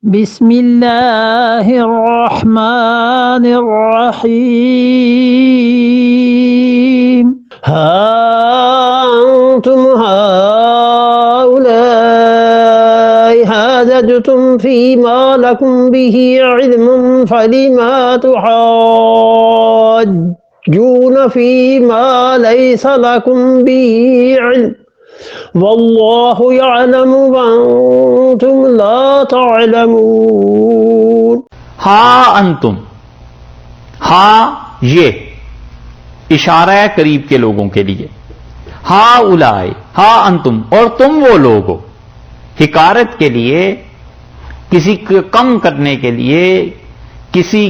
بسم اللہ الرحمن الرحیم ہا انتم ہؤلاء حاججتم فیما لکم به علم فلم تحاجون فیما لیس لکم به علم واللہ یعلم وانتم لا تعلمون۔ ہا انتم، ہا یہ اشارہ ہے قریب کے لوگوں کے لیے، ہا اولائے، ہا انتم اور تم وہ لوگ ہو، حکارت کے لیے، کسی کو کم کرنے کے لیے، کسی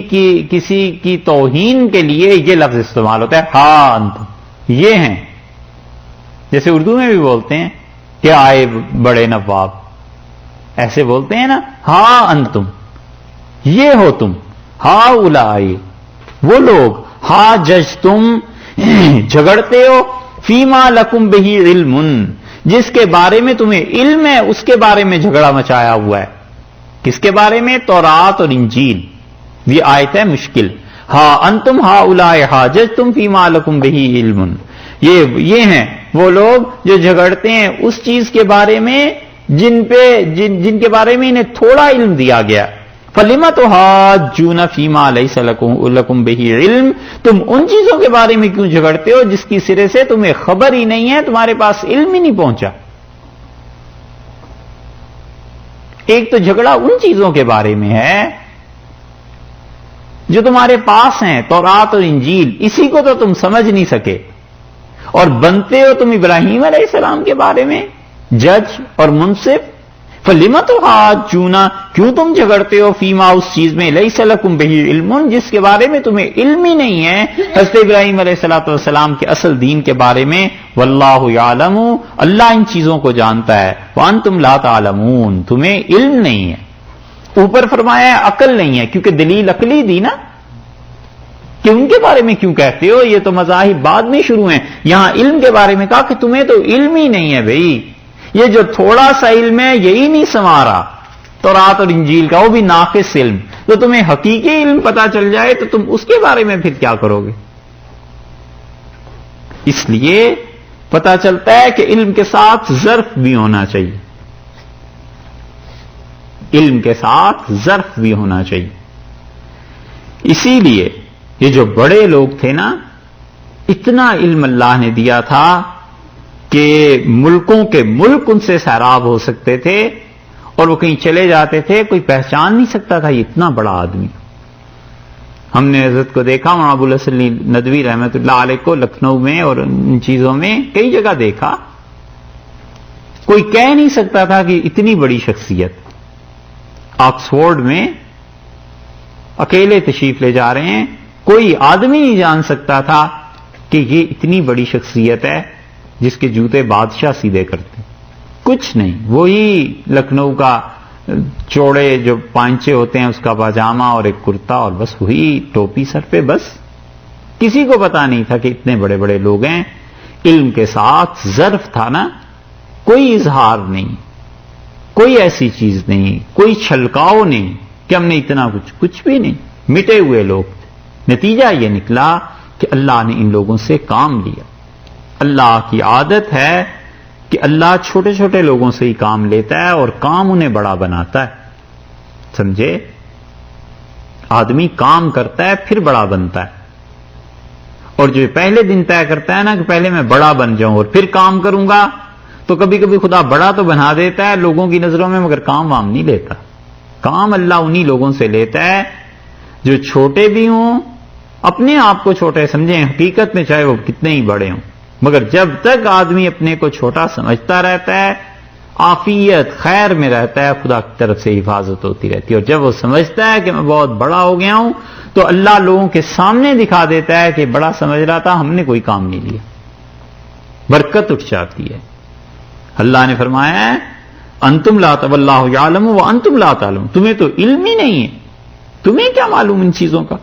کی توہین کے لیے یہ لفظ استعمال ہوتا ہے، ہا انتم یہ ہیں، جیسے اردو میں بھی بولتے ہیں کہ آئے بڑے نواب، ایسے بولتے ہیں نا، ہا انتم یہ ہو تم، ہا اولائے وہ لوگ، ہا جج تم جھگڑتے ہو، فیما لکم بہی علم جس کے بارے میں تمہیں علم ہے اس کے بارے میں جھگڑا مچایا ہوا ہے، کس کے بارے میں؟ تورات اور انجیل، یہ آیت ہے مشکل، ہا انتم ہا اولائے ہا جج تم فیما لکم بہی علم، یہ ہیں وہ لوگ جو جھگڑتے ہیں اس چیز کے بارے میں جن کے بارے میں انہیں تھوڑا علم دیا گیا، فَلِمَ تُحَاجُّونَ فِيمَا لَيْسَ لَكُمْ بِهِ علم، تم ان چیزوں کے بارے میں کیوں جھگڑتے ہو جس کی سرے سے تمہیں خبر ہی نہیں ہے، تمہارے پاس علم ہی نہیں پہنچا۔ ایک تو جھگڑا ان چیزوں کے بارے میں ہے جو تمہارے پاس ہیں، تورات اور انجیل، اسی کو تو تم سمجھ نہیں سکے، اور بنتے ہو تم ابراہیم علیہ السلام کے بارے میں جج اور منصف، فَلِمَ تُحَاجُّونَ کیوں تم جھگڑتے ہو فیما اس چیز میں لَيْسَ لَكُمْ بِهِ علم جس کے بارے میں تمہیں علم ہی نہیں ہے، حضرت ابراہیم علیہ السلام کے اصل دین کے بارے میں، واللہ یعلم اللہ ان چیزوں کو جانتا ہے، وانتم لا تعلمون تمہیں علم نہیں ہے۔ اوپر فرمایا ہے عقل نہیں ہے، کیونکہ دلیل عقلی دی نا کہ ان کے بارے میں کیوں کہتے ہو، یہ تو مذاہب بعد میں شروع ہیں، یہاں علم کے بارے میں کہا کہ تمہیں تو علم ہی نہیں ہے بھائی، یہ جو تھوڑا سا علم ہے یہی نہیں سنوارا، تورات اور انجیل کا وہ بھی ناقص علم، تو تمہیں حقیقی علم پتا چل جائے تو تم اس کے بارے میں پھر کیا کرو گے؟ اس لیے پتا چلتا ہے کہ علم کے ساتھ ظرف بھی ہونا چاہیے، علم کے ساتھ ظرف بھی ہونا چاہیے۔ اسی لیے یہ جو بڑے لوگ تھے نا، اتنا علم اللہ نے دیا تھا کہ ملکوں کے ملک ان سے سیراب ہو سکتے تھے، اور وہ کہیں چلے جاتے تھے کوئی پہچان نہیں سکتا تھا یہ اتنا بڑا آدمی۔ ہم نے حضرت کو دیکھا، مولانا ابو الحسن ندوی رحمۃ اللہ علیہ کو لکھنؤ میں اور ان چیزوں میں کئی جگہ دیکھا، کوئی کہہ نہیں سکتا تھا کہ اتنی بڑی شخصیت۔ آکسفورڈ میں اکیلے تشریف لے جا رہے ہیں، کوئی آدمی نہیں جان سکتا تھا کہ یہ اتنی بڑی شخصیت ہے جس کے جوتے بادشاہ سیدھے کرتے، کچھ نہیں، وہی لکھنؤ کا چوڑے جو پانچے ہوتے ہیں اس کا پاجامہ اور ایک کرتا، اور بس وہی ٹوپی سر پہ، بس کسی کو پتا نہیں تھا کہ اتنے بڑے بڑے لوگ ہیں۔ علم کے ساتھ ظرف تھا نا، کوئی اظہار نہیں، کوئی ایسی چیز نہیں، کوئی چھلکاؤ نہیں کہ ہم نے اتنا کچھ بھی نہیں، مٹے ہوئے لوگ تھے۔ نتیجہ یہ نکلا کہ اللہ نے ان لوگوں سے کام لیا۔ اللہ کی عادت ہے کہ اللہ چھوٹے چھوٹے لوگوں سے ہی کام لیتا ہے اور کام انہیں بڑا بناتا ہے، سمجھے؟ آدمی کام کرتا ہے پھر بڑا بنتا ہے، اور جو پہلے دن طے کرتا ہے نا کہ پہلے میں بڑا بن جاؤں اور پھر کام کروں گا، تو کبھی کبھی خدا بڑا تو بنا دیتا ہے لوگوں کی نظروں میں، مگر کام وام نہیں لیتا۔ کام اللہ انہی لوگوں سے لیتا ہے جو چھوٹے بھی ہوں، اپنے آپ کو چھوٹے سمجھیں، حقیقت میں چاہے وہ کتنے ہی بڑے ہوں، مگر جب تک آدمی اپنے کو چھوٹا سمجھتا رہتا ہے، عافیت خیر میں رہتا ہے، خدا کی طرف سے حفاظت ہوتی رہتی ہے، اور جب وہ سمجھتا ہے کہ میں بہت بڑا ہو گیا ہوں تو اللہ لوگوں کے سامنے دکھا دیتا ہے کہ بڑا سمجھ رہا تھا، ہم نے کوئی کام نہیں لیا، برکت اٹھ جاتی ہے۔ اللہ نے فرمایا ہے انتم لا واللہ یعلم وانتم لا تعلمون، تمہیں تو علم ہی نہیں ہے، تمہیں کیا معلوم ان چیزوں کا۔